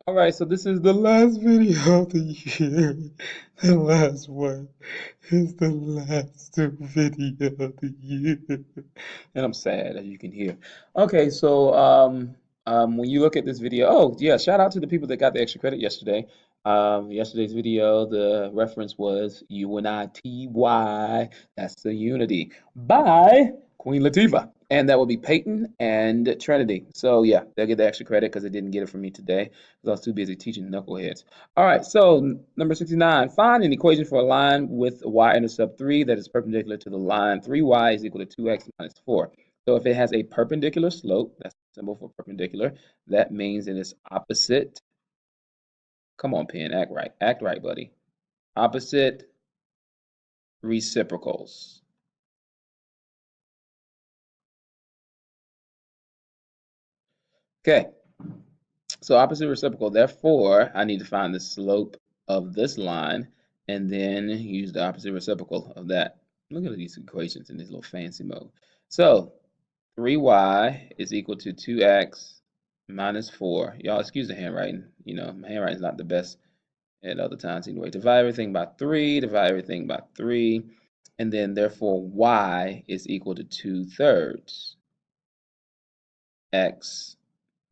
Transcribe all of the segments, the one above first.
All right, so this is the last video of the year. The last one is the last video of the year. And I'm sad, as you can hear. Okay, so when you look at this video, oh yeah, shout out to the people that got the extra credit yesterday. Yesterday's video, the reference was UNITY. That's the unity by Queen Latifah. And that will be Peyton and Trinity. So yeah, they'll get the extra credit because they didn't get it from me today because I was too busy teaching knuckleheads. All right, so number 69, find an equation for a line with y-intercept 3 that is perpendicular to the line 3y is equal to 2x minus 4. So if it has a perpendicular slope, that's the symbol for perpendicular, that means in its opposite, come on, pen, act right, buddy. Opposite reciprocals. Okay, so opposite reciprocal, therefore, I need to find the slope of this line and then use the opposite reciprocal of that. Look at these equations in this little fancy mode. So 3y is equal to 2x minus 4. Y'all excuse the handwriting. You know, my handwriting is not the best at other times anyway. Divide everything by 3, divide everything by 3, and then therefore y is equal to 2/3 x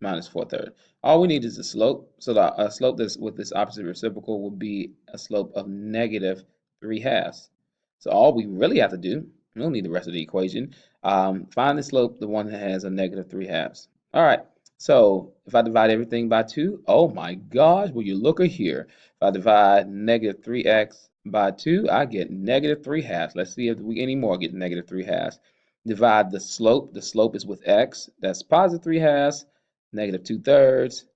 minus 4/3. All we need is a slope. So the slope that's with this opposite reciprocal will be a slope of negative 3/2. So all we really have to do, we don't need the rest of the equation, find the slope, the one that has a negative 3/2. All right, so if I divide everything by 2, oh my gosh, will you look at here. If I divide negative 3x by 2, I get negative 3/2. Let's see if we any more get negative 3/2. Divide the slope is with x, that's positive 3/2, negative 2/3,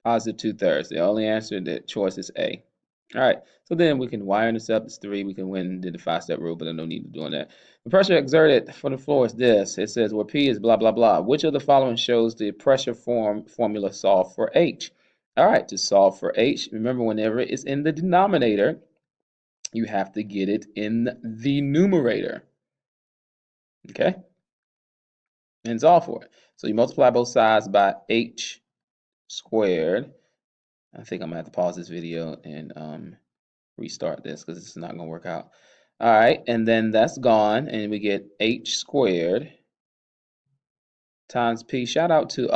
positive 2/3. The only answer, the choice is A. All right, so then we can y-intercept is 3. We can win the 5-step rule, but there's no need of doing that. The pressure exerted from the floor is this. It says where P is blah, blah, blah. Which of the following shows the pressure formula solved for H? All right, to solve for H, remember whenever it's in the denominator, you have to get it in the numerator. Okay? And solve for it. So you multiply both sides by H squared. I think I'm gonna have to pause this video and restart this because this is not gonna work out. All right, and then that's gone, and we get H squared times P. Shout out to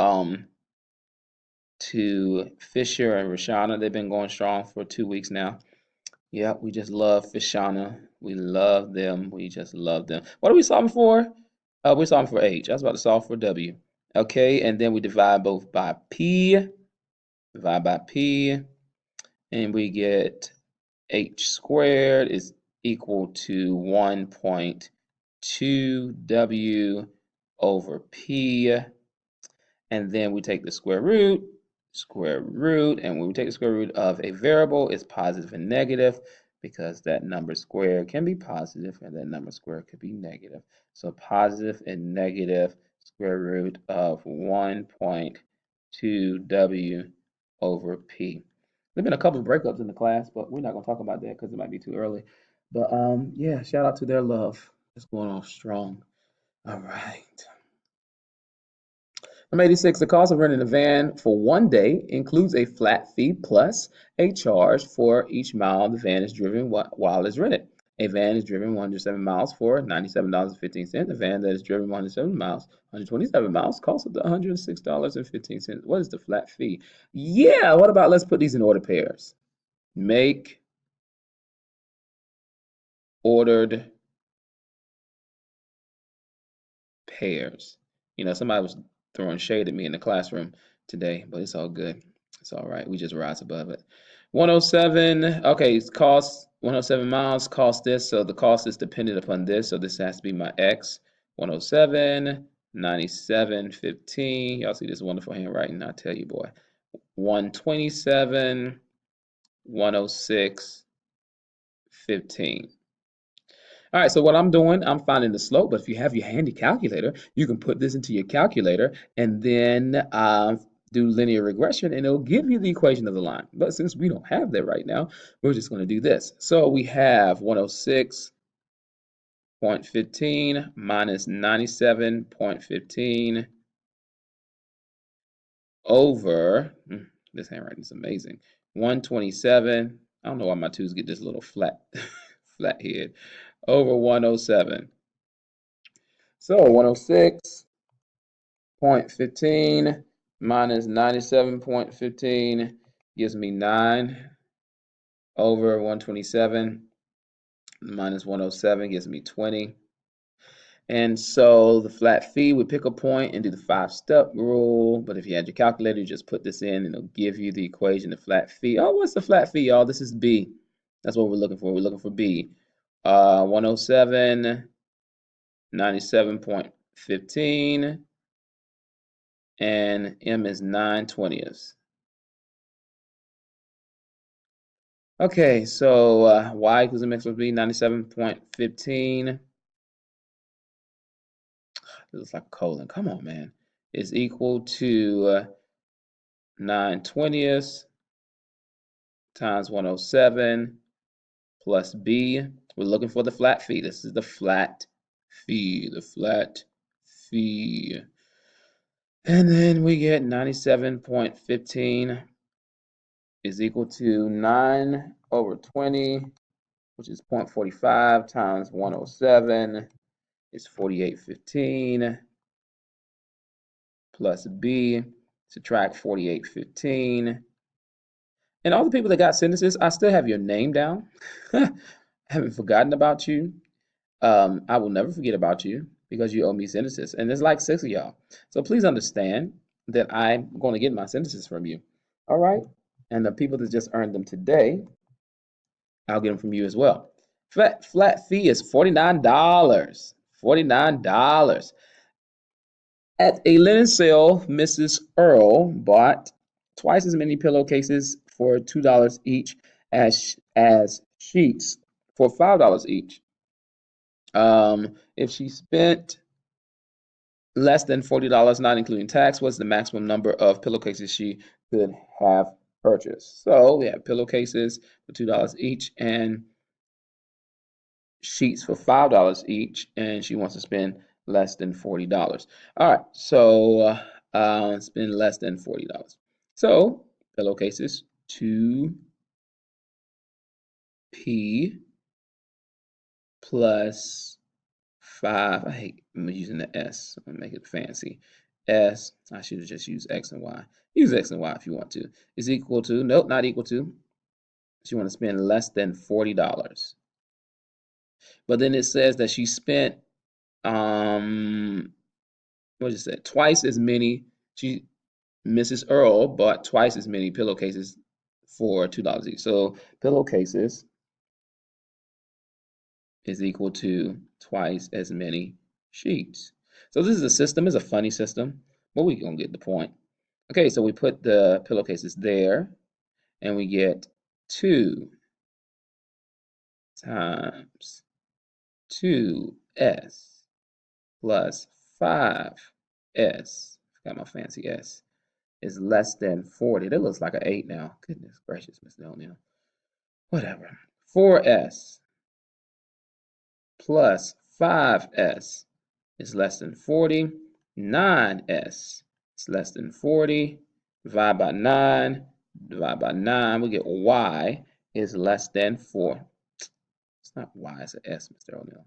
Fisher and Rashana. They've been going strong for 2 weeks now. Yeah, we just love Fishana. We love them. We just love them. What are we solving for? We're solving for H. I was about to solve for W. Okay, and then we divide both by P. Divide by P, and we get H squared is equal to 1.2 W over P. And then we take the square root, and when we take the square root of a variable, it's positive and negative because that number squared can be positive and that number squared could be negative. So positive and negative square root of 1.2 W over P. There've been a couple of breakups in the class, but we're not gonna talk about that because it might be too early. But yeah, shout out to their love. It's going off strong. All right. Number 86, the cost of renting a van for 1 day includes a flat fee plus a charge for each mile the van is driven while it's rented. A van is driven 107 miles for $97.15. A van that is driven 107 miles, 127 miles, costs $106.15. What is the flat fee? Yeah, what about let's put these in order pairs. Make ordered pairs. You know, somebody was throwing shade at me in the classroom today, but it's all good. It's all right. We just rise above it. 107, okay, it's cost 107 miles, cost this. So the cost is dependent upon this. So this has to be my X. 107, 97.15. Y'all see this wonderful handwriting, I tell you, boy. 127, 106.15. All right, so what I'm doing, I'm finding the slope, but if you have your handy calculator, you can put this into your calculator and then do linear regression, and it'll give you the equation of the line. But since we don't have that right now, we're just going to do this. So we have 106.15 minus 97.15 over This handwriting is amazing. 127. I don't know why my twos get this little flat, flat head. Over 107. So 106.15 minus 97.15 gives me 9 over 127 minus 107 gives me 20. And so the flat fee, we pick a point and do the 5-step rule. But if you had your calculator, you just put this in and it'll give you the equation, the flat fee. Oh, what's the flat fee, y'all? This is B. That's what we're looking for. We're looking for B. 107, 97.15, and M is 9/20. Okay, so Y equals MX plus B, 97.15. It looks like a colon. Come on, man. Is equal to 9/20 times 107 plus B. We're looking for the flat fee. This is the flat fee, the flat fee. And then we get 97.15 is equal to 9 over 20, which is 0.45 times 107 is 48.15 plus B, subtract 48.15. And all the people that got sentences, I still have your name down. I haven't forgotten about you. I will never forget about you because you owe me sentences. And there's like 6 of y'all. So please understand that I'm going to get my sentences from you. All right? And the people that just earned them today, I'll get them from you as well. Flat fee is $49. $49. At a linen sale, Mrs. Earl bought twice as many pillowcases for $2 each as sheets for $5 each. If she spent less than $40, not including tax, what's the maximum number of pillowcases she could have purchased? So we have pillowcases for $2 each and sheets for $5 each, and she wants to spend less than $40. All right, so spend less than $40. So pillowcases 2P plus 5. I hate using the S. I'm gonna make it fancy. S. I should have just used X and Y. Use X and Y if you want to. Is equal to, nope, not equal to. She want to spend less than $40. But then it says that she spent what is that? Twice as many. Mrs. Earl bought twice as many pillowcases for $2 each. So pillowcases is equal to twice as many sheets. So this is a system, it's a funny system, but we're gonna get the point. Okay, so we put the pillowcases there and we get 2 times 2s plus 5s. Got my fancy s. Is less than 40. That looks like an 8 now. Goodness gracious, Mr. O'Neill. Whatever. 4s plus 5s is less than 40. 9s is less than 40. Divide by 9. Divide by 9. We get y is less than 4. It's not y, it's an s, Mr. O'Neill.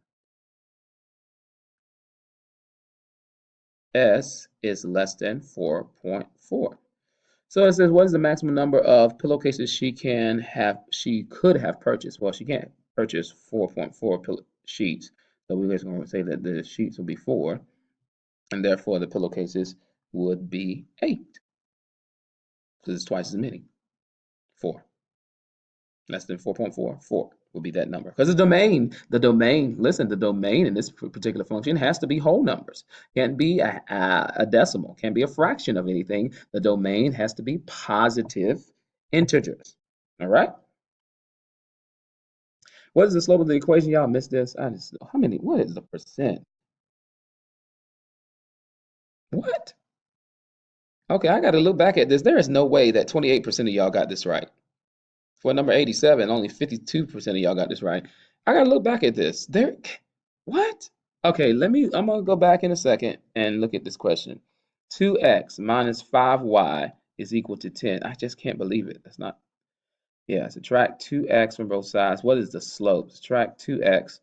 S is less than 4.4. So it says, what is the maximum number of pillowcases she could have purchased? Well, she can't purchase 4.4 sheets. So we're just going to say that the sheets will be 4, and therefore the pillowcases would be 8. Because it's twice as many. 4. Less than 4.4, 4 will be that number. Because the domain, listen, the domain in this particular function has to be whole numbers. Can't be a decimal, can't be a fraction of anything. The domain has to be positive integers. All right? What is the slope of the equation? Y'all missed this. What is the percent? What? Okay, I got to look back at this. There is no way that 28% of y'all got this right. For number 87, only 52% of y'all got this right. I gotta look back at this. What? Okay, I'm gonna go back in a second and look at this question. 2x minus 5y is equal to 10. I just can't believe it. That's not, yeah, subtract 2x from both sides. What is the slope? Subtract 2x.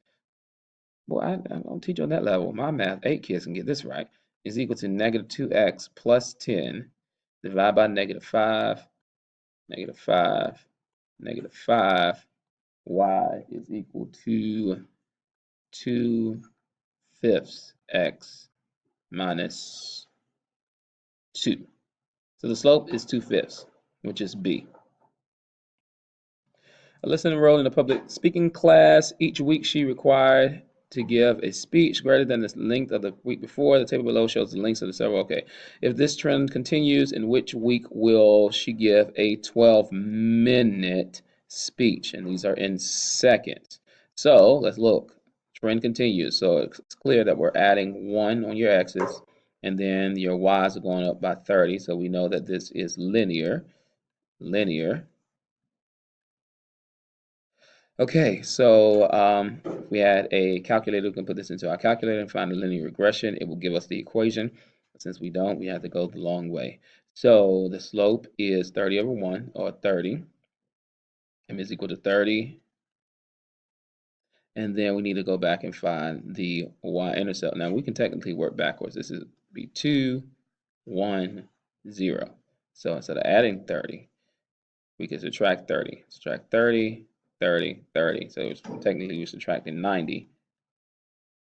Boy, I don't teach on that level. My math, 8 kids can get this right. Is equal to negative 2x plus 10 divided by negative 5, negative 5, negative 5. Y is equal to 2/5 x minus 2. So the slope is 2/5, which is B. Alyssa enrolled in a public speaking class. Each week she required to give a speech greater than the length of the week before. The table below shows the lengths of the several. Okay. If this trend continues, in which week will she give a 12-minute speech? And these are in seconds. So let's look. Trend continues. So it's clear that we're adding 1 on your x's, and then your y's are going up by 30. So we know that this is linear. Linear. Okay, so if we had a calculator, we can put this into our calculator and find the linear regression. It will give us the equation. But since we don't, we have to go the long way. So the slope is 30 over 1, or 30. M is equal to 30. And then we need to go back and find the y-intercept. Now we can technically work backwards. This is be 2, 1, 0. So instead of adding 30, we can subtract 30. Subtract 30, 30, 30. So technically we're subtracting 90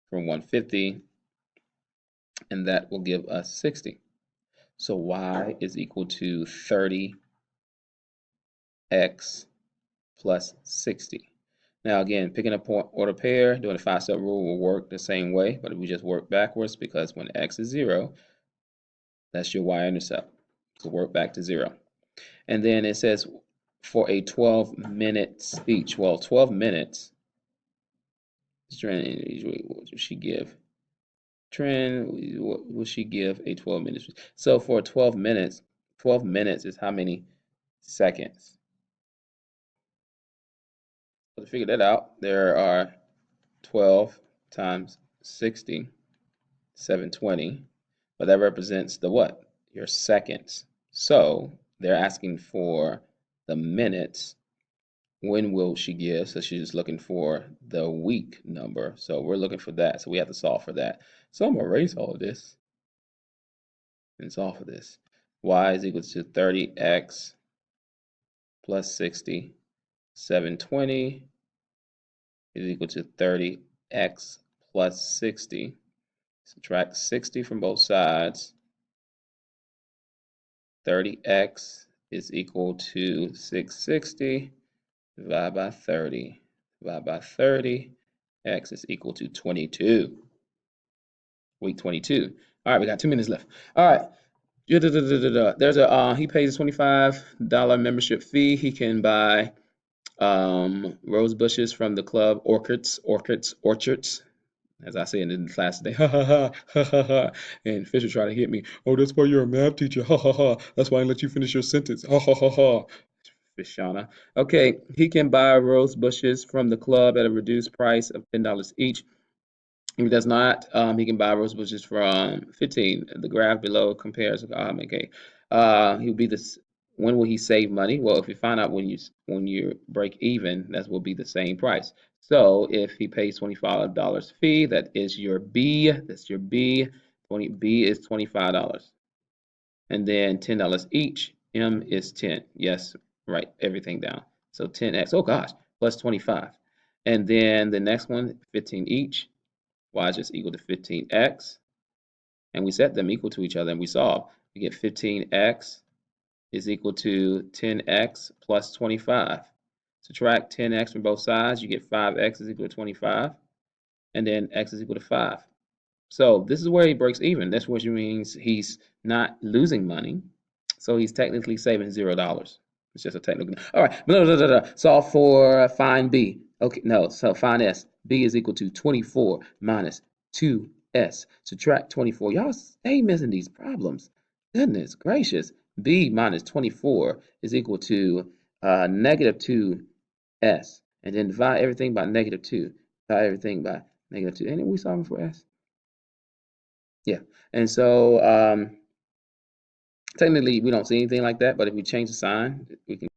from 150, and that will give us 60. So y is equal to 30x plus 60. Now again, picking up order pair, doing a 5-step rule will work the same way, but we just work backwards because when x is 0, that's your y-intercept. So work back to 0. And then it says for a 12-minute speech. Well, 12 minutes, what does she give? Trend, what will she give a 12 minutes? So for 12 minutes is how many seconds? So to figure that out, there are 12 times 60, 720, but that represents the what? Your seconds. So they're asking for the minutes. When will she give? So she's just looking for the week number. So we're looking for that. So we have to solve for that. So I'm gonna erase all of this and solve for this. Y is equal to 30x plus 60. 720 is equal to 30x plus 60. Subtract 60 from both sides. 30x is equal to 660. Divide by 30. Divide by 30. X is equal to 22. Week 22. All right, we got 2 minutes left. All right. There's a he pays a $25 membership fee. He can buy rose bushes from the club orchards, as I say in the class today. Ha ha ha ha ha ha. And Fisher tried to hit me. Oh, that's why you're a math teacher. Ha ha ha. That's why I let you finish your sentence. Ha ha ha ha. Fishana. Okay, he can buy rose bushes from the club at a reduced price of $10 each. If he does not, he can buy rose bushes from 15. The graph below compares. Okay, he'll be this. When will he save money? Well, if you find out when you break even, that will be the same price. So if he pays $25 fee, that is your B. That's your B. B is $25, and then $10 each. M is 10. Yes, write everything down. So 10x. Oh gosh, plus 25, and then the next one, 15 each. Y is just equal to 15x, and we set them equal to each other, and we solve. We get 15x is equal to 10x plus 25. Subtract 10x from both sides, you get 5x is equal to 25, and then x is equal to 5. So this is where he breaks even. That's what means he's not losing money. So he's technically saving $0. It's just a technical. All right. Solve for find B. Okay, no. So find S. B is equal to 24 minus 2S. Subtract 24. Y'all stay missing these problems. Goodness gracious. B minus 24 is equal to negative 2S. And then divide everything by negative 2. Divide everything by negative 2. And we solving for S? Yeah. And so Technically, we don't see anything like that, but if we change the sign, we can